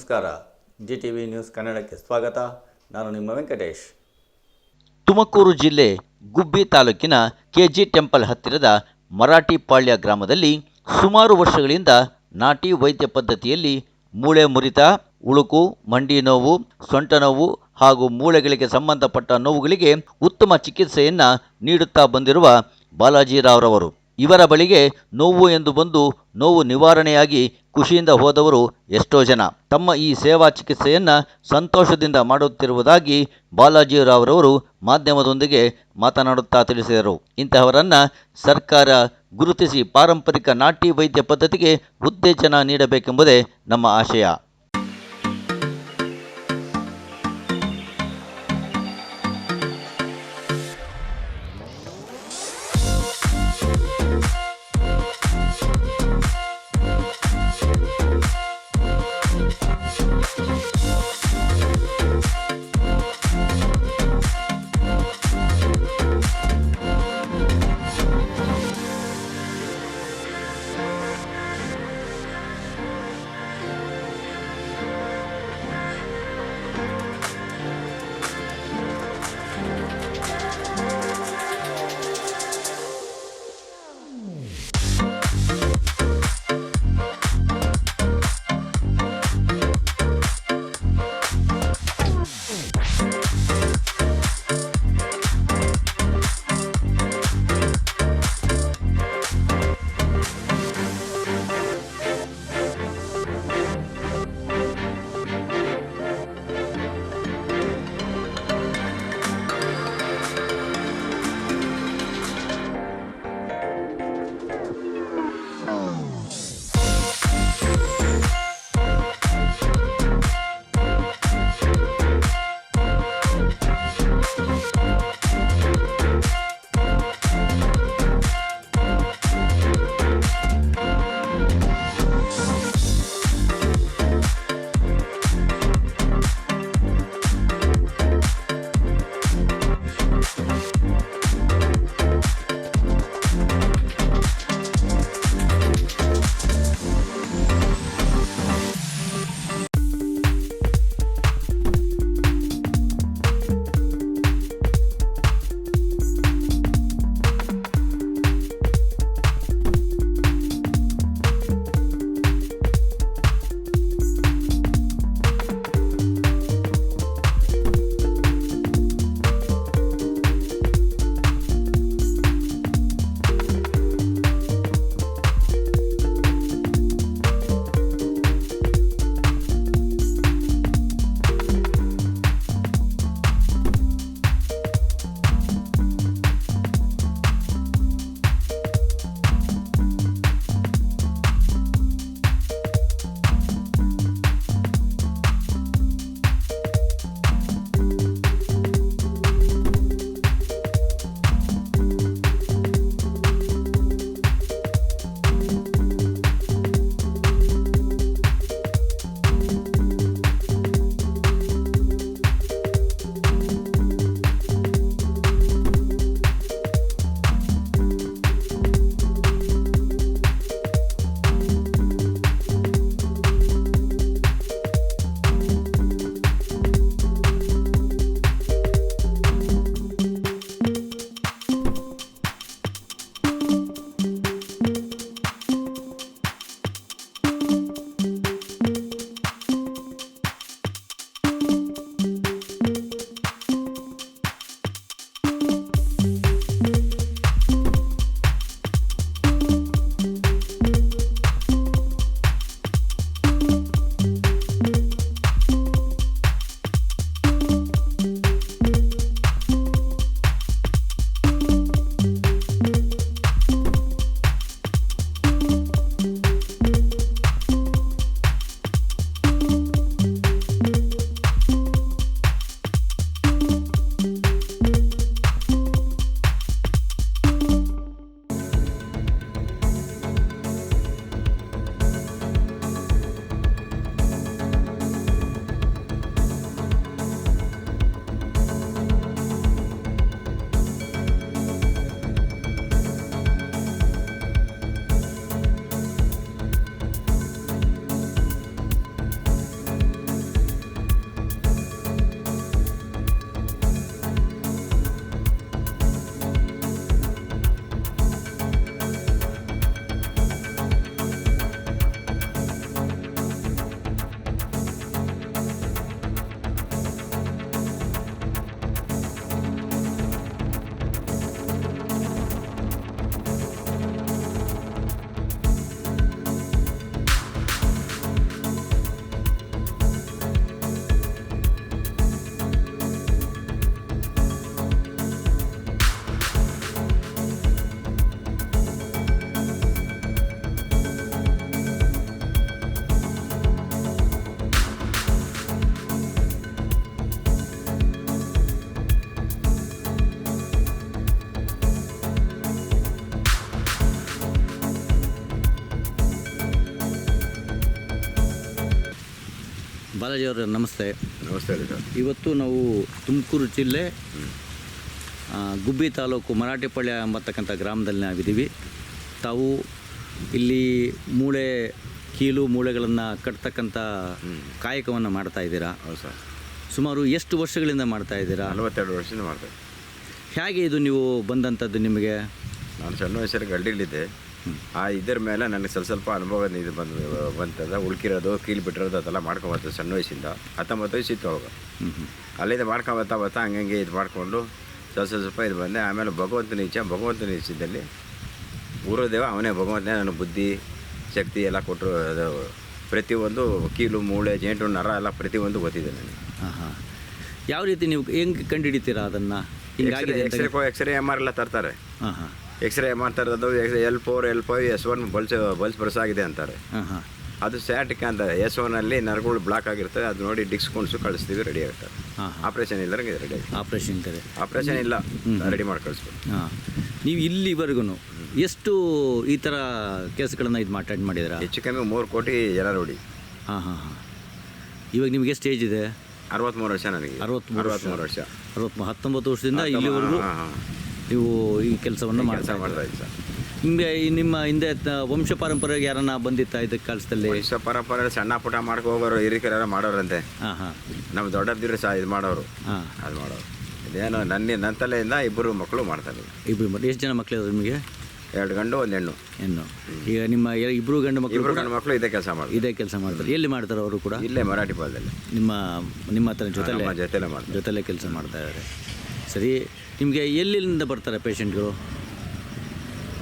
ನಮಸ್ಕಾರ. GTV news ಕನ್ನಡಕ್ಕೆ ಸ್ವಾಗತ. ನಾನು ನಿಮ್ಮ ವೆಂಕಟೇಶ್. ತುಮಕೂರು ಜಿಲ್ಲೆ ಗುಬ್ಬಿ ತಾಲೂಕಿನ KG ಟೆಂಪಲ್ ಹತ್ತಿರದ ಮರಾಠಿಪಾಳ್ಯ ಗ್ರಾಮದಲ್ಲಿ ಸುಮಾರು ವರ್ಷಗಳಿಂದ ನಾಟಿ ವೈದ್ಯ ಪದ್ಧತಿಯಲ್ಲಿ ಮೂಳೆ ಮುರಿತ, ಉಳುಕು, ಮಂಡಿ ನೋವು, ಸೊಂಟ ನೋವು ಹಾಗೂ ಮೂಳೆಗಳಿಗೆ ಸಂಬಂಧಪಟ್ಟ ನೋವುಗಳಿಗೆ ಉತ್ತಮ ಚಿಕಿತ್ಸೆಯನ್ನು ನೀಡುತ್ತಾ ಬಂದಿರುವ ಬಾಲಾಜಿರಾವ್ರವರು. ಇವರ ಬಳಿಗೆ ನೋವು ಎಂದು ಬಂದು ನೋವು ನಿವಾರಣೆಯಾಗಿ ಖುಷಿಯಿಂದ ಹೋದವರು ಎಷ್ಟೋ ಜನ. ತಮ್ಮ ಈ ಸೇವಾ ಚಿಕಿತ್ಸೆಯನ್ನು ಸಂತೋಷದಿಂದ ಮಾಡುತ್ತಿರುವುದಾಗಿ ಬಾಲಾಜಿರಾವ್ರವರು ಮಾಧ್ಯಮದೊಂದಿಗೆ ಮಾತನಾಡುತ್ತಾ ತಿಳಿಸಿದರು. ಇಂತಹವರನ್ನು ಸರ್ಕಾರ ಗುರುತಿಸಿ ಪಾರಂಪರಿಕ ನಾಟಿ ವೈದ್ಯ ಪದ್ಧತಿಗೆ ಉತ್ತೇಜನ ನೀಡಬೇಕೆಂಬುದೇ ನಮ್ಮ ಆಶಯ. ಬಾಲಾಜಿ ಅವರೇ ನಮಸ್ತೆ. ನಮಸ್ತೆ ರೀ ಸರ್. ಇವತ್ತು ನಾವು ತುಮಕೂರು ಜಿಲ್ಲೆ ಗುಬ್ಬಿ ತಾಲೂಕು ಮರಾಠಿಪಾಳ್ಯ ಎಂಬತಕ್ಕಂಥ ಗ್ರಾಮದಲ್ಲಿ ನಾವಿದ್ದೀವಿ. ತಾವು ಇಲ್ಲಿ ಕೀಲು ಮೂಳೆಗಳನ್ನು ಕಟ್ತಕ್ಕಂಥ ಕಾಯಕವನ್ನು ಮಾಡ್ತಾ ಇದ್ದೀರಾ. ಹೌದು ಸರ್. ಸುಮಾರು ಎಷ್ಟು ವರ್ಷಗಳಿಂದ ಮಾಡ್ತಾ ಇದ್ದೀರಾ? 42 ವರ್ಷದಿಂದ ಮಾಡ್ತೇವೆ. ಹೇಗೆ ಇದು ನೀವು ಬಂದಂಥದ್ದು ನಿಮಗೆ? ನಾನು ಸಣ್ಣ ವಯಸ್ಸಲ್ಲಿ ಗಡ್ಡಿಲಿದ್ದೆ. ಇದರ ಮೇಲೆ ನನಗೆ ಸ್ವಲ್ಪ ಅನುಭವ ಇದು ಬಂತದ. ಉಳ್ಕಿರೋದು ಕೀಲು ಬಿಟ್ಟಿರೋದು ಅದೆಲ್ಲ ಮಾಡ್ಕೊಂಬರ್ತದೆ ಸಣ್ಣ ವಯಸ್ಸಿಂದ. 19 ವಯಸ್ಸಿತ್ತು ಅವಾಗ. ಅಲ್ಲಿಂದ ಮಾಡ್ಕೊಂಬತ್ತಾ ಹಂಗೆ ಇದು ಮಾಡಿಕೊಂಡು ಸ್ವಲ್ಪ ಇದು ಬಂದೆ. ಆಮೇಲೆ ಭಗವಂತನ ಇಚ್ಛೆದಲ್ಲಿ ಗುರುದೇವ ಅವನೇ ಭಗವಂತನೇ ನನಗೆ ಬುದ್ಧಿ ಶಕ್ತಿ ಎಲ್ಲ ಕೊಟ್ಟರು. ಅದು ಪ್ರತಿಯೊಂದು ಕೀಲು ಮೂಳೆ ಜೇಂಟು ನರ ಎಲ್ಲ ಪ್ರತಿಯೊಂದು ಗೊತ್ತಿದೆ ನನಗೆ. ಹಾಂ. ಯಾವ ರೀತಿ ನೀವು ಹೆಂಗೆ ಕಂಡುಹಿಡಿತೀರಾ ಅದನ್ನು? ಹಿಂಗಾಗಿ ಎಕ್ಸ್ರೇ ಎಮ್ ಆರ್ ಎಲ್ಲ ತರ್ತಾರೆ. ಹಾಂ. ಎಕ್ಸ್ರೇ ಎಮ್ ಆರ್ ತರೋದು L4 L5 S1 ಬಲ್ಸ್ ಬರ್ಸಾಗಿದೆ ಅಂತಾರೆ. ಹಾಂ. ಅದು ಸ್ಯಾಟಿಕ್ ಅಂತಾರೆ. S1 ನರಗಳು ಬ್ಲಾಕ್ ಆಗಿರ್ತದೆ. ಅದು ನೋಡಿ ಡಿಕ್ಸ್ ಕೊಂಡ್ಸು ಕಳಿಸ್ತೀವಿ, ರೆಡಿ ಆಗ್ತಾರೆ. ಆಪ್ರೇಷನ್ ಇಲ್ಲದಂಗೆ ರೆಡಿ ಆಗಿ. ಆಪ್ರೇಷನ್ ಇಲ್ಲ, ರೆಡಿ ಮಾಡಿ ಕಳಿಸ್ಬೇಕು. ಹಾಂ. ನೀವು ಇಲ್ಲಿವರೆಗೂ ಎಷ್ಟು ಈ ಥರ ಕೇಸ್ಗಳನ್ನು ಅಟೆಂಡ್ ಮಾಡಿದ್ದೀರಾ? ಹೆಚ್ಚು ಕಮ್ಮಿ 3 ಕೋಟಿ ಜನ ನೋಡಿ. ಹಾಂ. ಇವಾಗ ನಿಮಗೆ ಎಷ್ಟು ಏಜ್ ಇದೆ? 63 ವರ್ಷ ನನಗೆ. 63 ವರ್ಷ. 19 ವರ್ಷದಿಂದ ಇಲ್ಲಿವರೆಗೂ ನೀವು ಈ ಕೆಲಸವನ್ನು ಮಾಡ್ತಾ ಇದ್ದೀವಿ ಸರ್. ನಿಮಗೆ ನಿಮ್ಮ ಹಿಂದೆ ವಂಶ ಪಾರಂಪರ್ಯ ಯಾರನ್ನ ಬಂದಿತ್ತಾ ಇದಕ್ಕೆ ಕೆಲಸದಲ್ಲಿ? ವಂಶ ಪರಂಪರೆ ಸಣ್ಣ ಪುಟ್ಟ ಮಾಡ್ಕೊ ಹೋಗೋರು ಹಿರಿಕರ ಮಾಡೋರಂತೆ. ಹಾಂ. ನಮ್ಮ ದೊಡ್ಡದಿರು ಸಹ ಇದು ಮಾಡೋರು. ಅದು ಮಾಡೋರು. ಇದೇನು ನನ್ನ ತಲೆಯಿಂದ 2 ಮಕ್ಕಳು ಮಾಡ್ತಾರೆ. 2 ಮಕ್ಕಳು. ಎಷ್ಟು ಜನ ಮಕ್ಕಳು ನಿಮಗೆ? 2 ಗಂಡು 1 ಹೆಣ್ಣು. ಈಗ ನಿಮ್ಮ 2 ಗಂಡು ಮಕ್ಕಳು ಇದೇ ಕೆಲಸ ಮಾಡ್ತಾರೆ. ಎಲ್ಲಿ ಮಾಡ್ತಾರೆ ಅವರು ಕೂಡ? ಇಲ್ಲೇ ಮರಾಠಿಪಾಳ್ಯದಲ್ಲಿ. ನಿಮ್ಮ ಹತ್ರ ಜೊತೆಲೇ ಕೆಲಸ ಮಾಡ್ತಾ ಇದ್ದಾರೆ. ಸರಿ, ನಿಮಗೆ ಎಲ್ಲಿಂದ ಬರ್ತಾರೆ ಪೇಷಂಟ್ಗಳು?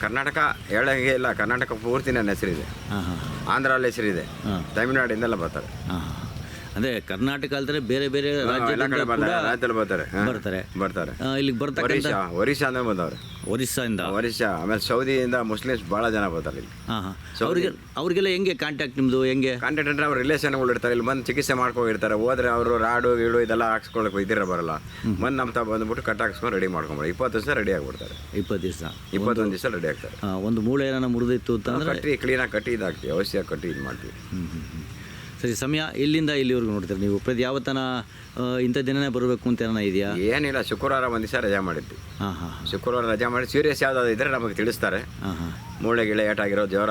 ಕರ್ನಾಟಕ ಹೇಳಂಗೆ ಇಲ್ಲ, ಕರ್ನಾಟಕ ಪೂರ್ತಿ ನನ್ನ ಹೆಸರಿದೆ. ಆಂಧ್ರಲ್ಲಿ ಹೆಸರಿದೆ. ತಮಿಳುನಾಡಿಂದೆಲ್ಲ ಬರ್ತಾರೆ. ಅಂದರೆ ಕರ್ನಾಟಕ ಅಲ್ದರೆ ಬೇರೆ ಬೇರೆ ರಾಜ್ಯದಲ್ಲಿ ಬರ್ತಾರೆ. ಇಲ್ಲಿಗೆ ಬರ್ತಕ್ಕಂಥ ಒರಿಸ್ಸಾ ಅಂದ್ರೆ ಬಂದವ್ರೆ. ಒರಿಸ್ಸಾ ಆಮೇಲೆ ಸೌದಿಯಿಂದ ಮುಸ್ಲಿಮ್ಸ್ ಭಾಳ ಜನ ಬರ್ತಾರೆ ಇಲ್ಲಿ. ಅವ್ರಿಗೆಲ್ಲ ಹೆಂಗೆ ಕಾಂಟ್ಯಾಕ್ಟ್ ನಿಮ್ಮದು? ಕಾಂಟ್ಯಾಕ್ಟ್ ಅಂದರೆ ಅವ್ರ ರಿಲೇಷನ್ಗಳು ಇರ್ತಾರೆ. ಇಲ್ಲಿ ಬಂದು ಚಿಕಿತ್ಸೆ ಮಾಡ್ಕೊಂಡಿರ್ತಾರೆ. ಹೋದ್ರೆ ಅವರು ರಾಡು ಗೀಳು ಇದೆಲ್ಲ ಹಾಕ್ಸ್ಕೊಳಕ್ಕೆ ಇದ್ದಿರ ಬರಲ್ಲ. ನಮ್ಮ ಬಂದ್ಬಿಟ್ಟು ಕಟ್ ಹಾಕ್ಸ್ಕೊಂಡು ರೆಡಿ ಮಾಡ್ಕೊಂಡ್ಬಿಡಿ. 20 ದಿವಸ ರೆಡಿ ಆಗ್ಬಿಡ್ತಾರೆ. 21 ದಿವಸ ರೆಡಿ ಆಗ್ತಾರೆ. ಒಂದು ಮೂಳೆ ಏನಾರ ಮುರಿದಿತ್ತು ಅಂತಂದ್ರೆ ಕ್ಲೀನಾಗಿ ಕಟ್ಟಿ ಇದಾಗ್ತೀವಿ. ಅವಶ್ಯ ಕಟ್ಟಿ ಇದು ಮಾಡ್ತೀವಿ. ಸರಿ. ಸಮಯ ಎಲ್ಲಿಂದ ಇಲ್ಲಿವರೆಗೂ ನೋಡ್ತೀರಿ ನೀವು? ಯಾವತ್ತನ ಇಂಥ ದಿನನೇ ಬರಬೇಕು ಅಂತ ಏನೋ ಇದೆಯಾ? ಏನಿಲ್ಲ, ಶುಕ್ರವಾರ ಒಂದು ದಿವಸ ರಜಾ ಮಾಡಿದ್ವಿ. ಶುಕ್ರವಾರ ರಜಾ ಮಾಡಿ ಸೀರಿಯಸ್ ಯಾವುದಾದ್ರು ಇದ್ದರೆ ನಮಗೆ ತಿಳಿಸ್ತಾರೆ. ಮೂಳೆ ಗಿಳೆ ಏಟಾಗಿರೋ ಜವರ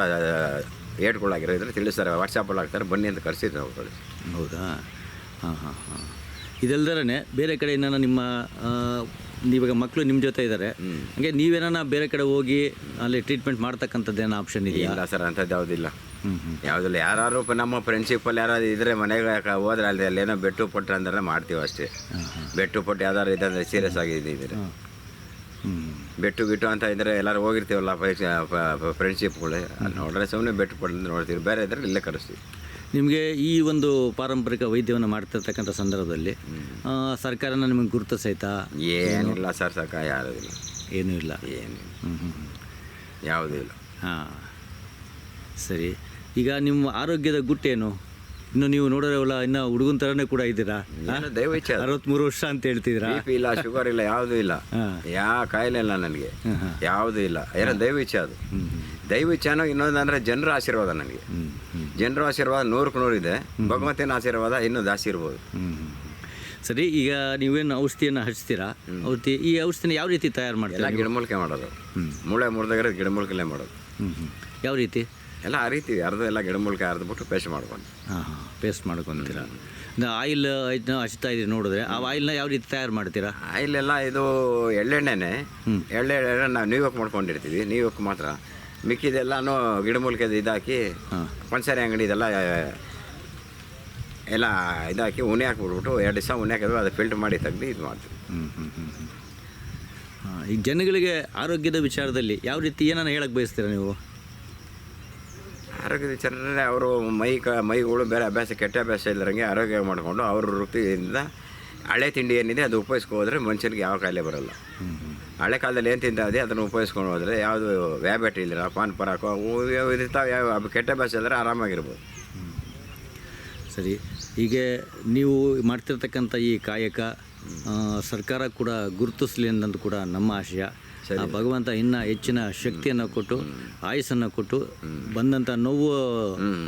ಏಟ್ಗಳಾಗಿರೋ ಇದ್ರೆ ತಿಳಿಸ್ತಾರೆ. ವಾಟ್ಸಪ್ಪಲ್ಲಿ ಹಾಕ್ತಾರೆ, ಬನ್ನಿ ಅಂತ ಕರೆಸಿದ್ರು ನಾವು ಕಳಿಸಿ. ಹೌದಾ? ಹಾಂ. ಇದಲ್ದರೇ ಬೇರೆ ಕಡೆ ಏನಾರ ನಿಮ್ಮ ಇವಾಗ ಮಕ್ಕಳು ನಿಮ್ಮ ಜೊತೆ ಇದ್ದಾರೆ, ಹಂಗೆ ನೀವೇನ ಬೇರೆ ಕಡೆ ಹೋಗಿ ಅಲ್ಲಿ ಟ್ರೀಟ್ಮೆಂಟ್ ಮಾಡ್ತಕ್ಕಂಥದ್ದು ಏನೋ ಆಪ್ಷನ್ ಇದೆಯಾ? ಇಲ್ಲ ಸರ್, ಅಂಥದ್ದು ಯಾವುದಿಲ್ಲ. ಯಾವುದಿಲ್ಲ. ಯಾರು ನಮ್ಮ ಫ್ರೆಂಡ್ಶಿಪ್ಪಲ್ಲಿ ಯಾರಾದ್ರು ಇದ್ದರೆ ಮನೆಗೆ ಹೋದ್ರೆ ಅಲ್ಲೇನೋ ಬೆಟ್ಟು ಪಟ್ಟು ಅಂದ್ರೆ ಮಾಡ್ತೀವಿ ಅಷ್ಟೇ. ಬೆಟ್ಟು ಪಟ್ಟು ಯಾವ್ದಾರು ಇದಂದರೆ ಸೀರಿಯಸ್ ಆಗಿದ್ದರೆ ಬೆಟ್ಟು ಅಂತ ಇದ್ದರೆ ಎಲ್ಲರೂ ಹೋಗಿರ್ತೀವಲ್ಲ ಫ್ರೆಂಡ್ಶಿಪ್ಗಳು, ಅಲ್ಲಿ ನೋಡ್ರೆ ಸುಮ್ಮನೆ ಬೆಟ್ಟು ಪಟ್ಟು ಅಂತ ನೋಡ್ತೀವಿ. ಬೇರೆ ಇದ್ದರೆ ಇಲ್ಲೇ ಕರೆಸ್ತೀವಿ. ನಿಮಗೆ ಈ ಒಂದು ಪಾರಂಪರಿಕ ವೈದ್ಯವನ್ನು ಮಾಡ್ತಿರ್ತಕ್ಕಂಥ ಸಂದರ್ಭದಲ್ಲಿ ಸರ್ಕಾರನ ನಿಮಗೆ ಗುರುತಿಸೈತಾ? ಏನಿಲ್ಲ ಸರ್, ಸರ್ಕಾರ ಯಾವುದಿಲ್ಲ. ಏನೂ ಇಲ್ಲ. ಯಾವುದೂ ಇಲ್ಲ. ಹಾಂ, ಸರಿ. ಈಗ ನಿಮ್ಮ ಆರೋಗ್ಯದ ಗುಟ್ಟೇನು? ಇನ್ನು ನೀವು ನೋಡೋರವಲ್ಲ, ಇನ್ನು ಹುಡುಗನ ಥರನೇ ಕೂಡ ಇದ್ದೀರಾ. ದಯವಿಚ್ಚ 63 ವರ್ಷ ಅಂತ ಹೇಳ್ತಿದ್ದೀರಾ. BP ಇಲ್ಲ, ಶುಗರ್ ಇಲ್ಲ, ಯಾವುದೂ ಇಲ್ಲ. ಯಾವ ಕಾಯಿಲೆ ಇಲ್ಲ ನನಗೆ, ಯಾವುದೂ ಇಲ್ಲ. ಏನೋ ದಯವಿಚ್ಚ. ಅದು ದೈವಚ್ಛನೋ ಇನ್ನೊಂದು ಅಂದರೆ ಜನರ ಆಶೀರ್ವಾದ. ನನಗೆ ಜನರ ಆಶೀರ್ವಾದ 100ಕ್ಕೆ 100 ಇದೆ. ಭಗವಂತನ ಆಶೀರ್ವಾದ ಇನ್ನೂ ಜಾಸ್ತಿ ಇರ್ಬೋದು. ಸರಿ. ಈಗ ನೀವೇನು ಔಷಧಿಯನ್ನು ಹಚ್ತೀರಾ? ಈ ಔಷಧಿನ ಯಾವ ರೀತಿ ತಯಾರು ಮಾಡ್ತೀರಾ? ಗಿಡಮೂಲಿಕೆ ಮಾಡೋದು. ಮೂಳೆ ಮುರಿದಾಗಿರೋದು ಗಿಡಮೂಲಿಕೆಲ್ಲೇ ಮಾಡೋದು. ಯಾವ ರೀತಿ? ಎಲ್ಲ ಅರಿತೀವಿ. ಎಲ್ಲ ಗಿಡಮೂಲಿಕೆ ಅರ್ದ್ಬಿಟ್ಟು ಪೇಸ್ಟ್ ಮಾಡ್ಕೊಂಡು. ಪೇಸ್ಟ್ ಮಾಡ್ಕೊತೀರಾ? ಆಯಿಲ್ ಹಚ್ತಾ ಇದ್ದೀರಿ ನೋಡಿದ್ರೆ, ಆ ಆಯಿಲ್ನ ಯಾವ ರೀತಿ ತಯಾರು ಮಾಡ್ತೀರಾ? ಆಯಿಲ್ ಎಲ್ಲ ಇದು ಎಳ್ಳೆಣ್ಣೆನೆ. ಎಳ್ಳೆಣ್ಣೆ ನಾವು ನ್ಯೂಯಾರ್ಕ್ ಮಾಡ್ಕೊಂಡಿರ್ತೀವಿ. ನ್ಯೂಯಾರ್ಕ್ ಮಾತ್ರ. ಮಿಕ್ಕಿದೆಲ್ಲನೂ ಗಿಡಮೂಲಿಕೆ ಇದಾಕಿ ಪಂಚಸಾರಿ ಅಂಗಡಿ ಇದೆಲ್ಲ ಎಲ್ಲ ಇದಾಕಿ ಉಣೆ ಹಾಕ್ಬಿಟ್ಬಿಟ್ಟು 2 ದಿವಸ ಉಣೆ ಹಾಕಿದ್ರು ಅದು ಫಿಲ್ಟರ್ ಮಾಡಿ ತೆಗ್ದು ಇದು ಮಾಡ್ತೀವಿ. ಈಗ ಜನಗಳಿಗೆ ಆರೋಗ್ಯದ ವಿಚಾರದಲ್ಲಿ ಯಾವ ರೀತಿ ಏನನ್ನ ಹೇಳಕ್ಕೆ ಬಯಸ್ತೀರಾ ನೀವು? ಆರೋಗ್ಯದ ವಿಚಾರದಲ್ಲಿ ಅವರು ಮೈಗಳು ಬೇರೆ ಕೆಟ್ಟ ಅಭ್ಯಾಸ ಇಲ್ಲದಂಗೆ ಆರೋಗ್ಯ ಮಾಡಿಕೊಂಡು ಅವ್ರ ವೃತ್ತಿಯಿಂದ ಹಳೆ ತಿಂಡಿ ಏನಿದೆ ಅದು ಉಪಯೋಗಿಸ್ಕೋದ್ರೆ ಮನುಷ್ಯನಿಗೆ ಯಾವ ಕಾಯಿಲೆ ಬರೋಲ್ಲ. ಹಳೆ ಕಾಲದಲ್ಲಿ ಏನು ತಿಂತಾವೆ ಅದನ್ನು ಉಪಯೋಗಿಸ್ಕೊಂಡು ಹೋದರೆ ಯಾವುದು ವ್ಯಾಬ್ಯಾಟಿ ಇಲ್ಲ, ಪಾನ್ ಪರಾಕು ಇರ್ತಾವೆ. ಯಾವ ಕೆಟ್ಟ ಅಭ್ಯಾಸ ಇದ್ದರೆ ಆರಾಮಾಗಿರ್ಬೋದು. ಸರಿ. ಈಗ ನೀವು ಮಾಡ್ತಿರ್ತಕ್ಕಂಥ ಈ ಕಾಯಕ ಸರ್ಕಾರ ಕೂಡ ಗುರುತಿಸಲಿ ಅನ್ನೋದು ಕೂಡ ನಮ್ಮ ಆಶಯ. ಆ ಭಗವಂತ ಇನ್ನೂ ಹೆಚ್ಚಿನ ಶಕ್ತಿಯನ್ನು ಕೊಟ್ಟು ಆಯುಸ್ಸನ್ನು ಕೊಟ್ಟು ಬಂದಂಥ ನೋವು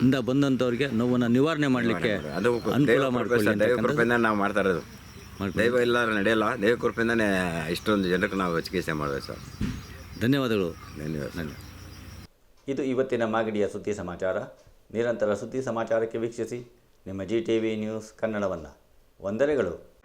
ಇಂದ ಬಂದಂಥವ್ರಿಗೆ ನೋವನ್ನು ನಿವಾರಣೆ ಮಾಡಲಿಕ್ಕೆ ಅದು ಅನುಕೂಲ ಮಾಡಿಕೊಳ್ಳಿ ದೈವ ಕೃಪೆಯಿಂದ ನಾವು ಮಾಡ್ತಾ ಇರೋದು. ದೈವ ಇಲ್ಲಾಂದ್ರೆ ನಡೆಯಲ್ಲ. ದೈವ ಕೃಪೆಯಿಂದನೇ ಇಷ್ಟೊಂದು ಜನಕ್ಕೆ ನಾವು ಚಿಕಿತ್ಸೆ ಮಾಡಬೇಕು ಸರ್. ಧನ್ಯವಾದಗಳು. ಧನ್ಯವಾದ. ಇದು ಇವತ್ತಿನ ಮಾಗಡಿಯ ಸುದ್ದಿ ಸಮಾಚಾರ. ನಿರಂತರ ಸುದ್ದಿ ಸಮಾಚಾರಕ್ಕೆ ವೀಕ್ಷಿಸಿ ನಿಮ್ಮ GTV ನ್ಯೂಸ್ ಕನ್ನಡವನ್ನು. ವಂದನೆಗಳು.